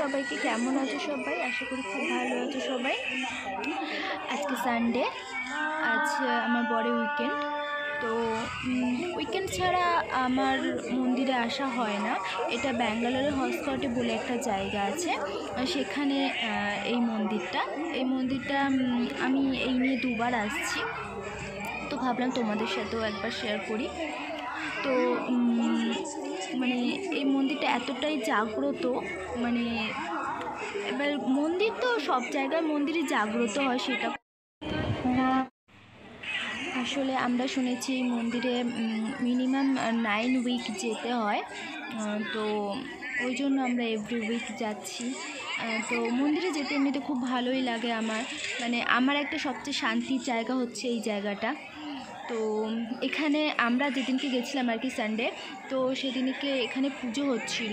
সবাইকে, কেমন আছো সবাই? আশা করি খুব ভালো আছো সবাই। আজকে সানডে, আজ আমার বড় উইকেন্ড। তো উইকেন্ড ছাড়া আমার মন্দিরে আসা হয় না। এটা ব্যাঙ্গালোরের হসকটে বলে একটা জায়গা আছে, সেখানে এই মন্দিরটা আমি এই নিয়ে দুবার আসছি। তো ভাবলাম তোমাদের সাথেও একবার শেয়ার করি। তো মানে এই মন্দিরটা এতটাই জাগ্রত, মানে এবার মন্দির তো সব জায়গায় মন্দিরই জাগ্রত হয়, সেটা আসলে আমরা শুনেছি এই মন্দিরে মিনিমাম 9 উইক যেতে হয়। তো ওই জন্য আমরা এভরি উইক যাচ্ছি। তো মন্দিরে যেতে এমনিতে খুব ভালোই লাগে আমার, মানে আমার একটা সবচেয়ে শান্তির জায়গা হচ্ছে এই জায়গাটা। তো এখানে আমরা যেদিনকে গেছিলাম আর কি সানডে, তো সেদিনকে এখানে পুজো হচ্ছিল।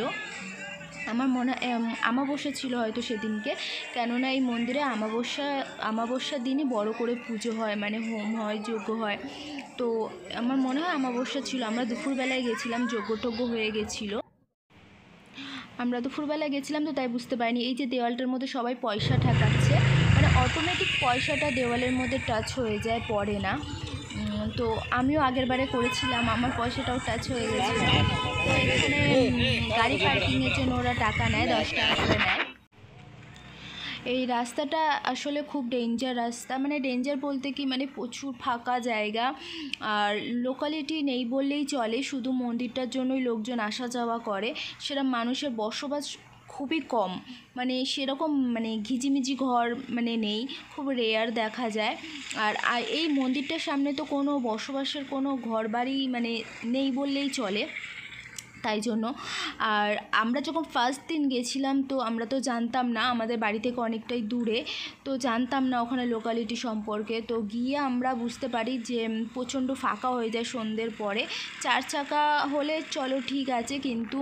আমার মনে আমাবস্যা ছিল হয়তো সেদিনকে, কেননা এই মন্দিরে আমাবস্যার দিনই বড় করে পুজো হয়, মানে হোম হয়, যজ্ঞ হয়। তো আমার মনে হয় আমাবস্যা ছিল, আমরা দুপুরবেলায় গেছিলাম, যজ্ঞ হয়ে গেছিলো। আমরা দুপুরবেলায় গেছিলাম তো তাই বুঝতে পারিনি। এই যে দেওয়ালটার মধ্যে সবাই পয়সা ঠেকাচ্ছে, মানে অটোমেটিক পয়সাটা দেওয়ালের মধ্যে টাচ হয়ে যায়, পড়ে না। তো আমিও আগের বারে করেছিলাম, আমার পয়সাটাও টাচ হয়ে গেছিলো। তো এখানে গাড়ি পার্কিংয়ের জন্য ওরা টাকা নেয়, 10 টাকা করে নেয়। এই রাস্তাটা আসলে খুব ডেঞ্জার রাস্তা, মানে ডেঞ্জার বলতে কি, মানে প্রচুর ফাঁকা জায়গা, আর লোকালিটি নেই বললেই চলে। শুধু মন্দিরটার জন্যই লোকজন আসা যাওয়া করে, সেটা মানুষের বসবাস খুবই কম, মানে সেরকম মানে ঘিজিমিজি ঘর মানে নেই, খুব রেয়ার দেখা যায়। আর এই মন্দিরটার সামনে তো কোনো বসবাসের কোনো ঘর বাড়ি মানে নেই বললেই চলে, তাই জন্য। আর আমরা যখন ফার্স্ট দিন গেছিলাম তো আমরা তো জানতাম না, আমাদের বাড়ি থেকে অনেকটাই দূরে, তো জানতাম না ওখানে লোকালিটি সম্পর্কে। তো গিয়ে আমরা বুঝতে পারি যে প্রচণ্ড ফাঁকা হয়ে যায় সন্ধ্যের পরে। 4 চাকা হলে চলো ঠিক আছে, কিন্তু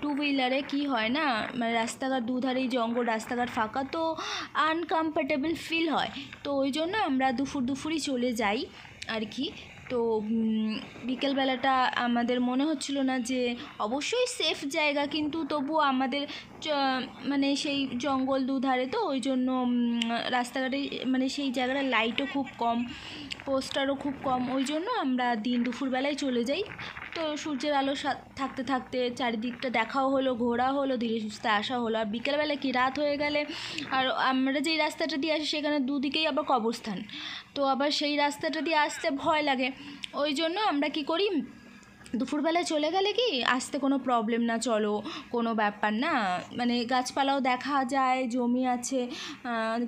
2 হুইলারে কি হয় না, মানে রাস্তাঘাট দুধারেই জঙ্গল, রাস্তাঘাট ফাঁকা, তো আনকমফর্টেবল ফিল হয়। তো ওই জন্য আমরা দুপুরই চলে যাই আর কি। তো বিকেলবেলাটা আমাদের মনে হচ্ছিল না, যে অবশ্যই সেফ জায়গা, কিন্তু তবুও আমাদের মানে সেই জঙ্গল দুধারে, তো ওই জন্য রাস্তাঘাটে মানে সেই জায়গাটা লাইটও খুব কম, পোস্টারও খুব কম, ওই জন্য আমরা দুপুরবেলায় চলে যাই। তো সূর্যের আলো থাকতে থাকতে চারিদিকটা দেখাও হলো, ঘোরা হলো, ধীরে সুস্থে আসা হলো। আর বিকেলবেলা কি রাত হয়ে গেলে, আর আমরা যেই রাস্তাটা দিয়ে আসি সেখানে দুদিকেই আবার কবরস্থান, তো আবার সেই রাস্তাটা দিয়ে আসতে ভয় লাগে। ওই জন্য আমরা কি করি, দুপুরবেলায় চলে গেলে কি আসতে কোনো প্রবলেম না, চলো কোনো ব্যাপার না, মানে গাছপালাও দেখা যায়, জমি আছে,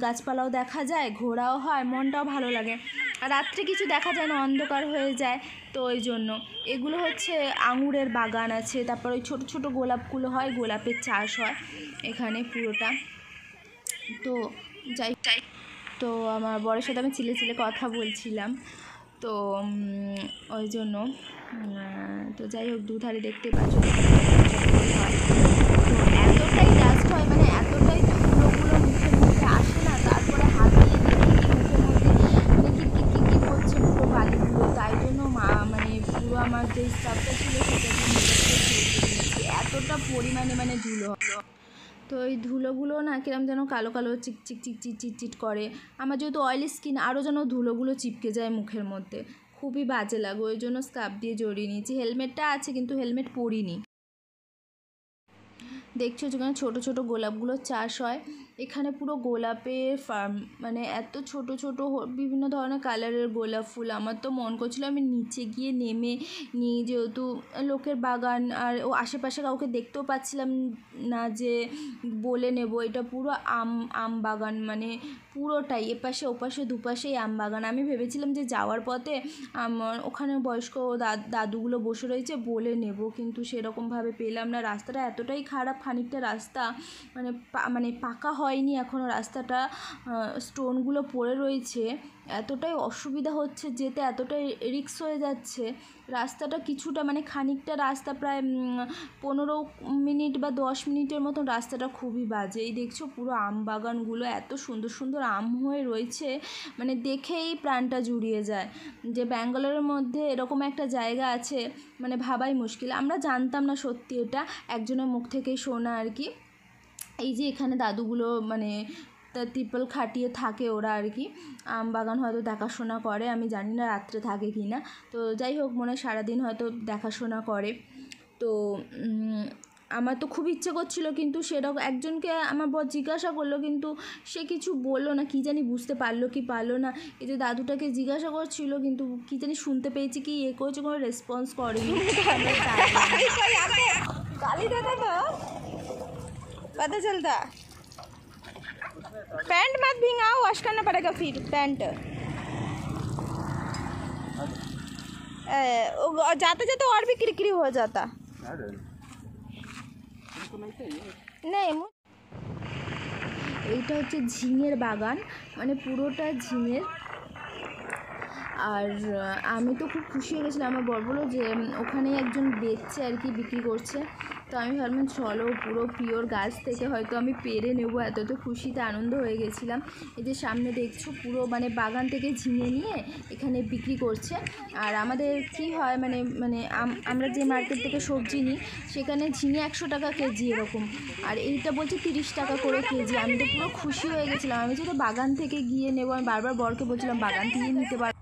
গাছপালাও দেখা যায়, ঘোরাও হয়, মনটাও ভালো লাগে। আর রাত্রে কিছু দেখা যায় না, অন্ধকার হয়ে যায়। তো ওই জন্য এগুলো হচ্ছে আঙুরের বাগান আছে, তারপর ওই ছোটো ছোটো গোলাপগুলো হয়, গোলাপের চাষ হয় এখানে পুরোটা। তো তো আমার বরের সাথে আমি চিলে কথা বলছিলাম, তো ওই জন্য। তো যাই হোক, দুধারে দেখতে পাচ্ছ হয়, তো এতটাই ডাস্ট হয়, মানে এতটাই ধুলোগুলো মুখের মধ্যে আসে না, তারপরে হাত দিয়ে দেখি মুখের মধ্যে মানে কি করছে পুরো বালিগুলো, তাই জন্য মানে পুরো আমার যে স্টাফটা ছিল সেটা এতটা পরিমাণে মানে ধুলো। তো এই ধুলোগুলো না কিরম যেন কালো কালো চিট করে। আমার যেহেতু অয়েলি স্কিন, আরও যেন ধুলোগুলো চিপকে যায় মুখের মধ্যে, খুবই বাজে লাগে। ওই জন্য স্কার্ফ দিয়ে জড়িয়ে নিয়েছি। হেলমেটটা আছে কিন্তু হেলমেট পরিনি। দেখছো যেখানে ছোটো ছোটো গোলাপগুলো চাষ হয়, এখানে পুরো গোলাপের ফার্ম, মানে এত ছোট ছোট বিভিন্ন ধরনের কালারের গোলাপ ফুল। আমার তো মন করছিল আমি নিচে গিয়ে নেমে নিই, যেহেতু লোকের বাগান, আর ও আশেপাশে কাউকে দেখতেও পাচ্ছিলাম না যে বলে নেব। এটা পুরো আম বাগান, মানে পুরোটাই এপাশে ওপাশে দুপাশেই আম বাগান। আমি ভেবেছিলাম যে যাওয়ার পথে ওখানে বয়স্ক দাদুগুলো বসে রয়েছে, বলে নেব, কিন্তু সেরকমভাবে পেলাম না। রাস্তাটা এতটাই খারাপ, খানিকটা রাস্তা মানে পাকা হয়নি এখনও, রাস্তাটা স্টোনগুলো পড়ে রয়েছে, এতটাই অসুবিধা হচ্ছে যেতে, এতটাই রিস্ক হয়ে যাচ্ছে। রাস্তাটা কিছুটা মানে খানিকটা রাস্তা, প্রায় 15 মিনিট বা 10 মিনিটের মতন রাস্তাটা খুবই বাজে। এই দেখছো পুরো আম বাগানগুলো এত সুন্দর সুন্দর আম হয়ে রয়েছে, মানে দেখেই প্রাণটা জুড়িয়ে যায় যে ব্যাঙ্গালোরের মধ্যে এরকম একটা জায়গা আছে, মানে ভাবাই মুশকিল। আমরা জানতাম না সত্যি, এটা একজনের মুখ থেকেই শোনা আর কি। এই যে এখানে দাদুগুলো মানে ত্রিপল খাটিয়ে থাকে ওরা আর কি, আম বাগান হয়তো দেখাশোনা করে, আমি জানি না রাত্রে থাকে কি না। তো যাই হোক, মনে হয় সারাদিন হয়তো দেখাশোনা করে। তো আমার তো খুব ইচ্ছে করছিলো, কিন্তু সেরকম একজনকে আমার বর জিজ্ঞাসা করলো, কিন্তু সে কিছু বললো না, কী জানি বুঝতে পারলো কি পারলো না। এই যে দাদুটাকে জিজ্ঞাসা করছিল, কিন্তু কী জানি শুনতে পেয়েছি কি করেছে, কোনো রেসপন্স করেনি। गाली देता तो पता चलता। पैंट मत भींगाओ, वॉश करना पड़ेगा फिर पैंट। जाते जाते और भी किरकिरी हो जाता नहीं। এইটা হচ্ছে ঝিঙের বাগান, মানে পুরোটা ঝিঙের। আর আমি তো খুব খুশি হয়ে গেছিলাম, আমার বর বললো যে ওখানেই একজন বেচছে আর কি, বিক্রি করছে। তো আমি ভাবলাম চলো, পুরো পিওর গাছ থেকে হয়তো আমি পেরে নেবো, এত তো খুশিতে আনন্দ হয়ে গেছিলাম। এই যে সামনে দেখছো, পুরো মানে বাগান থেকে ঝিঙে নিয়ে এখানে বিক্রি করছে। আর আমাদের কি হয়, মানে মানে আমরা যে মার্কেট থেকে সবজি নিই, সেখানে ঝিঙে 100 টাকা কেজি এরকম, আর এইটা বলছে 30 টাকা করে কেজি। আমি তো পুরো খুশি হয়ে গেছিলাম, আমি যেটা বাগান থেকে গিয়ে নেবো। আমি বারবার বরকে বলছিলাম বাগান থেকে নিতে পারবো।